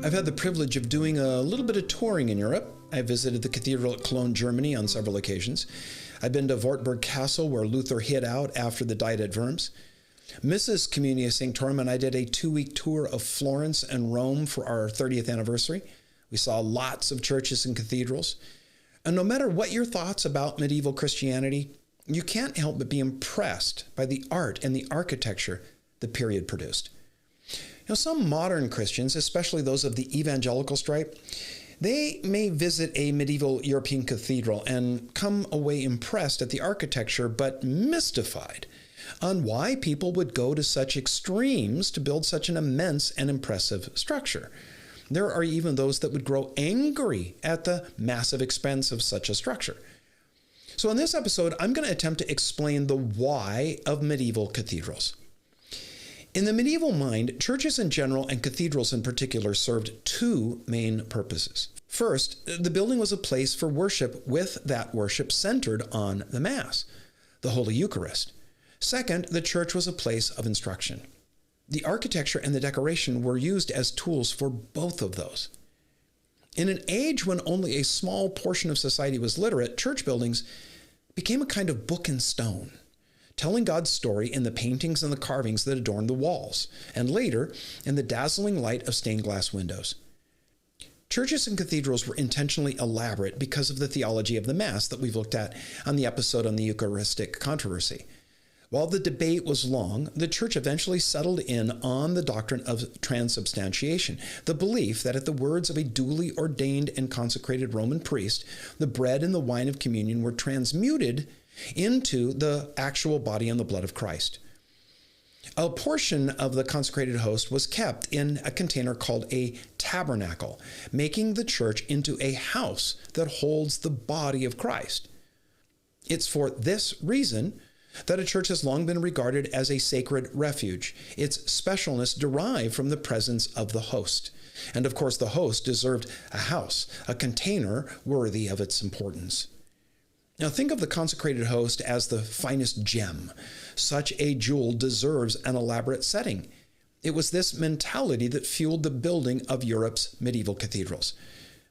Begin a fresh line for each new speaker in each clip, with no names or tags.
I've had the privilege of doing a little bit of touring in Europe. I visited the cathedral at Cologne, Germany on several occasions. I've been to Wartburg Castle, where Luther hid out after the Diet at Worms. Mrs. Communia Sanctorum and I did a 2-week tour of Florence and Rome for our 30th anniversary. We saw lots of churches and cathedrals. And no matter what your thoughts about medieval Christianity, you can't help but be impressed by the art and the architecture the period produced. Now, some modern Christians, especially those of the evangelical stripe, they may visit a medieval European cathedral and come away impressed at the architecture, but mystified on why people would go to such extremes to build such an immense and impressive structure. There are even those that would grow angry at the massive expense of such a structure. So in this episode, I'm going to attempt to explain the why of medieval cathedrals. In the medieval mind, churches in general and cathedrals in particular served two main purposes. First, the building was a place for worship, with that worship centered on the Mass, the Holy Eucharist. Second, the church was a place of instruction. The architecture and the decoration were used as tools for both of those. In an age when only a small portion of society was literate, church buildings became a kind of book in stone, telling God's story in the paintings and the carvings that adorned the walls, and later in the dazzling light of stained glass windows. Churches and cathedrals were intentionally elaborate because of the theology of the Mass that we've looked at on the episode on the Eucharistic controversy. While the debate was long, the church eventually settled in on the doctrine of transubstantiation, the belief that at the words of a duly ordained and consecrated Roman priest, the bread and the wine of communion were transmuted into the actual body and the blood of Christ. A portion of the consecrated host was kept in a container called a tabernacle, making the church into a house that holds the body of Christ. It's for this reason that a church has long been regarded as a sacred refuge, its specialness derived from the presence of the host. And of course, the host deserved a house, a container worthy of its importance. Now think of the consecrated host as the finest gem. Such a jewel deserves an elaborate setting. It was this mentality that fueled the building of Europe's medieval cathedrals.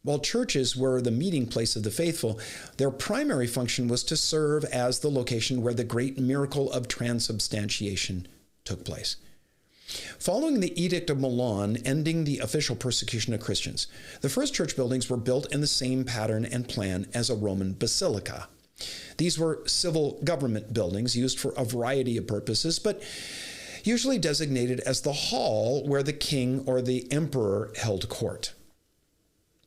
While churches were the meeting place of the faithful, their primary function was to serve as the location where the great miracle of transubstantiation took place. Following the Edict of Milan ending the official persecution of Christians, the first church buildings were built in the same pattern and plan as a Roman basilica. These were civil government buildings used for a variety of purposes, but usually designated as the hall where the king or the emperor held court.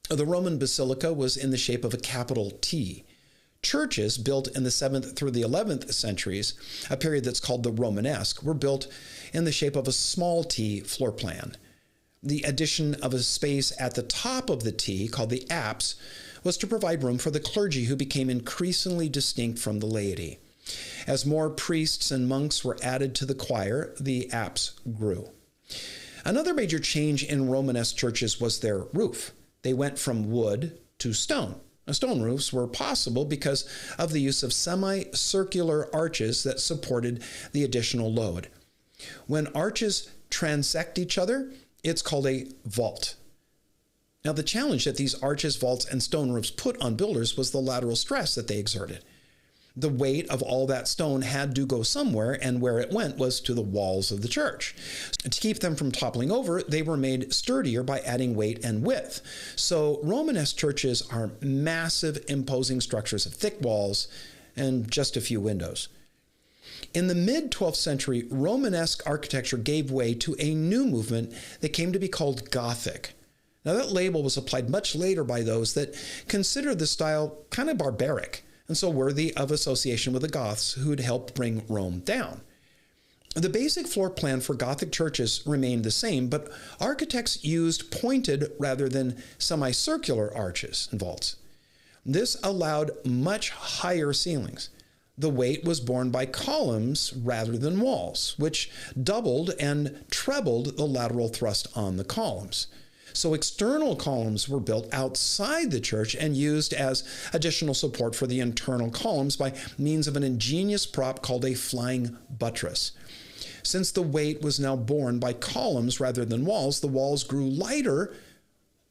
The Roman basilica was in the shape of a capital T. Churches built in the 7th through the 11th centuries, a period that's called the Romanesque, were built in the shape of a small T floor plan. The addition of a space at the top of the T, called the apse, was to provide room for the clergy, who became increasingly distinct from the laity. As more priests and monks were added to the choir, the apse grew. Another major change in Romanesque churches was their roof. They went from wood to stone. Now, stone roofs were possible because of the use of semicircular arches that supported the additional load. When arches transect each other, it's called a vault. Now, the challenge that these arches, vaults, and stone roofs put on builders was the lateral stress that they exerted. The weight of all that stone had to go somewhere, and where it went was to the walls of the church. To keep them from toppling over, they were made sturdier by adding weight and width. So Romanesque churches are massive, imposing structures of thick walls and just a few windows. In the mid-12th century, Romanesque architecture gave way to a new movement that came to be called Gothic. Now, that label was applied much later by those that considered the style kind of barbaric, and so worthy of association with the Goths, who'd helped bring Rome down. The basic floor plan for Gothic churches remained the same, but architects used pointed rather than semicircular arches and vaults. This allowed much higher ceilings. The weight was borne by columns rather than walls, which doubled and trebled the lateral thrust on the columns. So external columns were built outside the church and used as additional support for the internal columns by means of an ingenious prop called a flying buttress. Since the weight was now borne by columns rather than walls, the walls grew lighter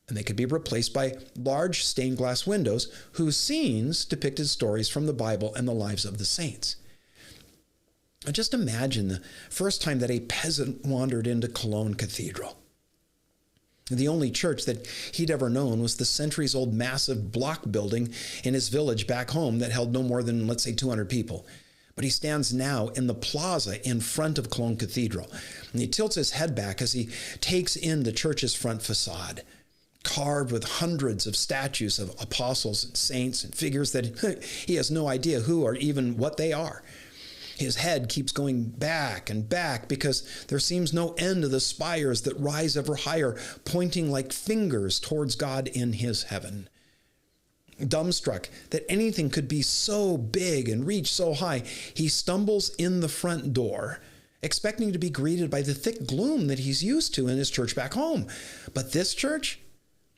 and they could be replaced by large stained glass windows whose scenes depicted stories from the Bible and the lives of the saints. And just imagine the first time that a peasant wandered into Cologne Cathedral. The only church that he'd ever known was the centuries-old massive block building in his village back home that held no more than, let's say, 200 people. But he stands now in the plaza in front of Cologne Cathedral, and he tilts his head back as he takes in the church's front facade, carved with hundreds of statues of apostles and saints and figures that he has no idea who or even what they are. His head keeps going back and back because there seems no end to the spires that rise ever higher, pointing like fingers towards God in his heaven. Dumbstruck that anything could be so big and reach so high, he stumbles in the front door, expecting to be greeted by the thick gloom that he's used to in his church back home. But this church,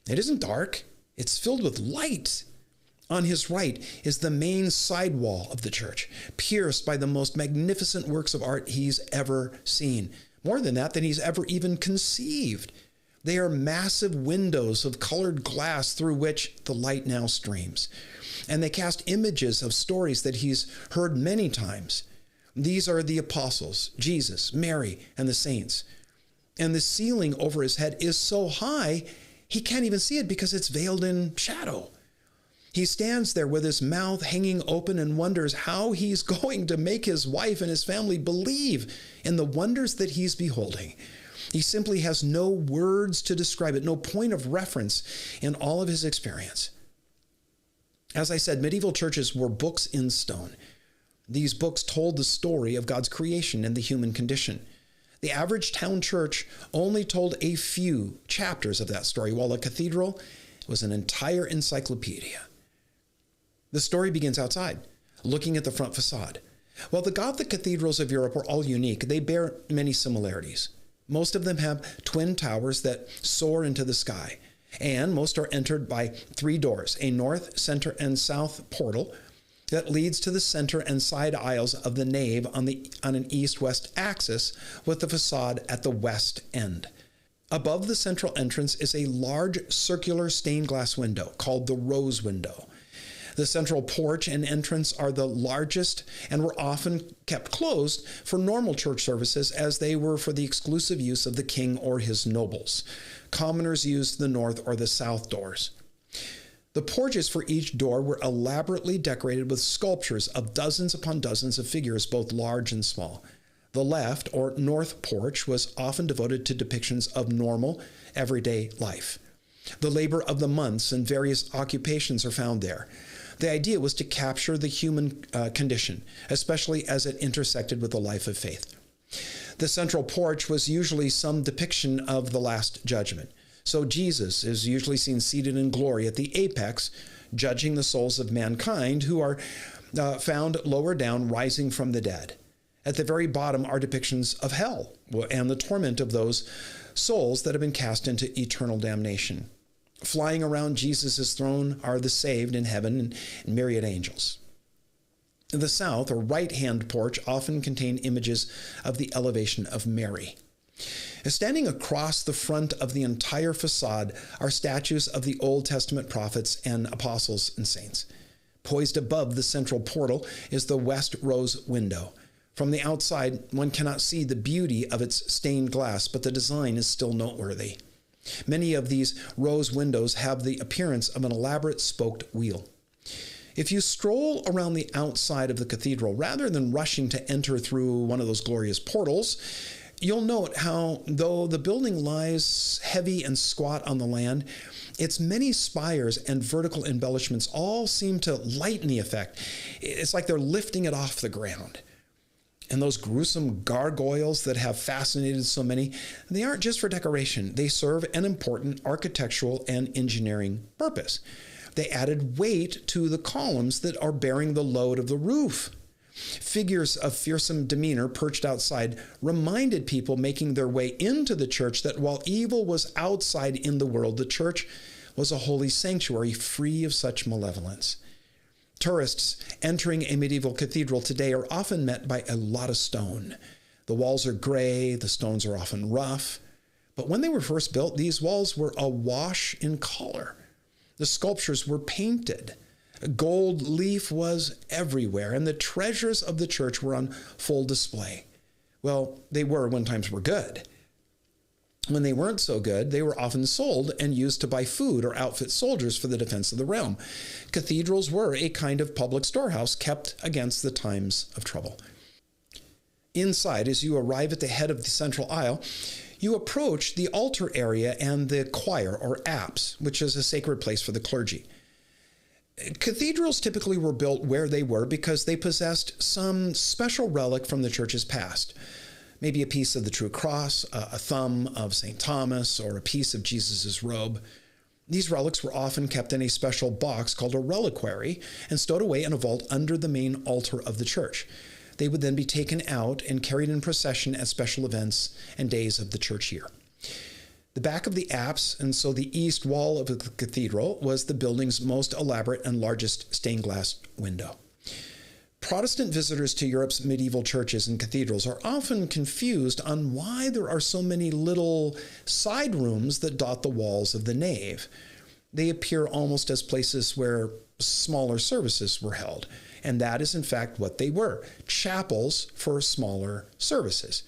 it isn't dark. It's filled with light. On his right is the main side wall of the church, pierced by the most magnificent works of art he's ever seen. More than that, than he's ever even conceived. They are massive windows of colored glass through which the light now streams. And they cast images of stories that he's heard many times. These are the apostles, Jesus, Mary, and the saints. And the ceiling over his head is so high, he can't even see it because it's veiled in shadow. He stands there with his mouth hanging open and wonders how he's going to make his wife and his family believe in the wonders that he's beholding. He simply has no words to describe it, no point of reference in all of his experience. As I said, medieval churches were books in stone. These books told the story of God's creation and the human condition. The average town church only told a few chapters of that story, while a cathedral was an entire encyclopedia. The story begins outside, looking at the front facade. While the Gothic cathedrals of Europe are all unique, they bear many similarities. Most of them have twin towers that soar into the sky, and most are entered by 3 doors, a north, center, and south portal that leads to the center and side aisles of the nave on an east-west axis, with the facade at the west end. Above the central entrance is a large circular stained glass window called the rose window. The central porch and entrance are the largest and were often kept closed for normal church services, as they were for the exclusive use of the king or his nobles. Commoners used the north or the south doors. The porches for each door were elaborately decorated with sculptures of dozens upon dozens of figures, both large and small. The left or north porch was often devoted to depictions of normal, everyday life. The labor of the months and various occupations are found there. The idea was to capture the human condition, especially as it intersected with the life of faith. The central porch was usually some depiction of the Last Judgment. So Jesus is usually seen seated in glory at the apex, judging the souls of mankind who are found lower down, rising from the dead. At the very bottom are depictions of hell and the torment of those souls that have been cast into eternal damnation. Flying around Jesus' throne are the saved in heaven and myriad angels. The south or right-hand porch often contained images of the elevation of Mary. Standing across the front of the entire facade are statues of the Old Testament prophets and apostles and saints. Poised above the central portal is the west rose window. From the outside, one cannot see the beauty of its stained glass, but the design is still noteworthy. Many of these rose windows have the appearance of an elaborate spoked wheel. If you stroll around the outside of the cathedral, rather than rushing to enter through one of those glorious portals, you'll note how, though the building lies heavy and squat on the land, its many spires and vertical embellishments all seem to lighten the effect. It's like they're lifting it off the ground. And those gruesome gargoyles that have fascinated so many, they aren't just for decoration. They serve an important architectural and engineering purpose. They added weight to the columns that are bearing the load of the roof. Figures of fearsome demeanor perched outside reminded people making their way into the church that while evil was outside in the world, the church was a holy sanctuary free of such malevolence. Tourists entering a medieval cathedral today are often met by a lot of stone. The walls are gray, the stones are often rough, But when they were first built, these walls were awash in color. The sculptures were painted. Gold leaf was everywhere, and the treasures of the church were on full display. Well, they were when times were good. When they weren't so good, they were often sold and used to buy food or outfit soldiers for the defense of the realm. Cathedrals were a kind of public storehouse kept against the times of trouble. Inside, as you arrive at the head of the central aisle, you approach the altar area and the choir, or apse, which is a sacred place for the clergy. Cathedrals typically were built where they were because they possessed some special relic from the church's past. Maybe a piece of the true cross, a thumb of St. Thomas, or a piece of Jesus' robe. These relics were often kept in a special box called a reliquary and stowed away in a vault under the main altar of the church. They would then be taken out and carried in procession at special events and days of the church year. The back of the apse, and so the east wall of the cathedral, was the building's most elaborate and largest stained glass window. Protestant visitors to Europe's medieval churches and cathedrals are often confused on why there are so many little side rooms that dot the walls of the nave. They appear almost as places where smaller services were held, and that is in fact what they were, chapels for smaller services.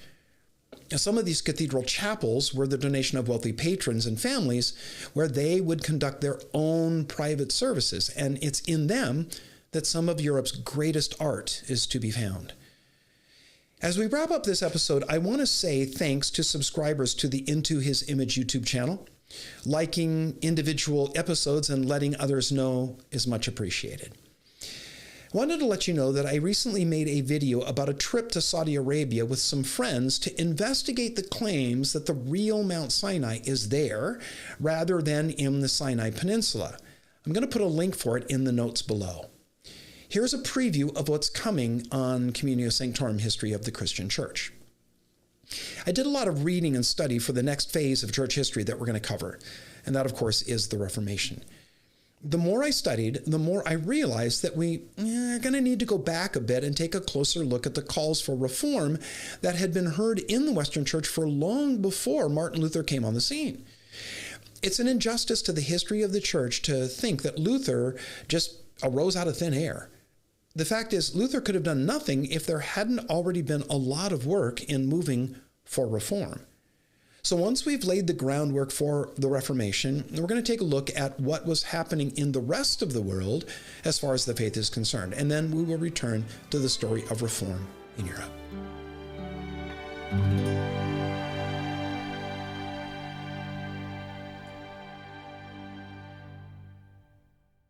Now, some of these cathedral chapels were the donation of wealthy patrons and families where they would conduct their own private services, and it's in them that some of Europe's greatest art is to be found. As we wrap up this episode, I want to say thanks to subscribers to the Into His Image YouTube channel. Liking individual episodes and letting others know is much appreciated. I wanted to let you know that I recently made a video about a trip to Saudi Arabia with some friends to investigate the claims that the real Mount Sinai is there rather than in the Sinai Peninsula. I'm going to put a link for it in the notes below. Here's a preview of what's coming on Communio Sanctorum History of the Christian Church. I did a lot of reading and study for the next phase of church history that we're going to cover, and that, of course, is the Reformation. The more I studied, the more I realized that we are going to need to go back a bit and take a closer look at the calls for reform that had been heard in the Western Church for long before Martin Luther came on the scene. It's an injustice to the history of the church to think that Luther just arose out of thin air. The fact is, Luther could have done nothing if there hadn't already been a lot of work in moving for reform. So once we've laid the groundwork for the Reformation, we're going to take a look at what was happening in the rest of the world as far as the faith is concerned. And then we will return to the story of reform in Europe.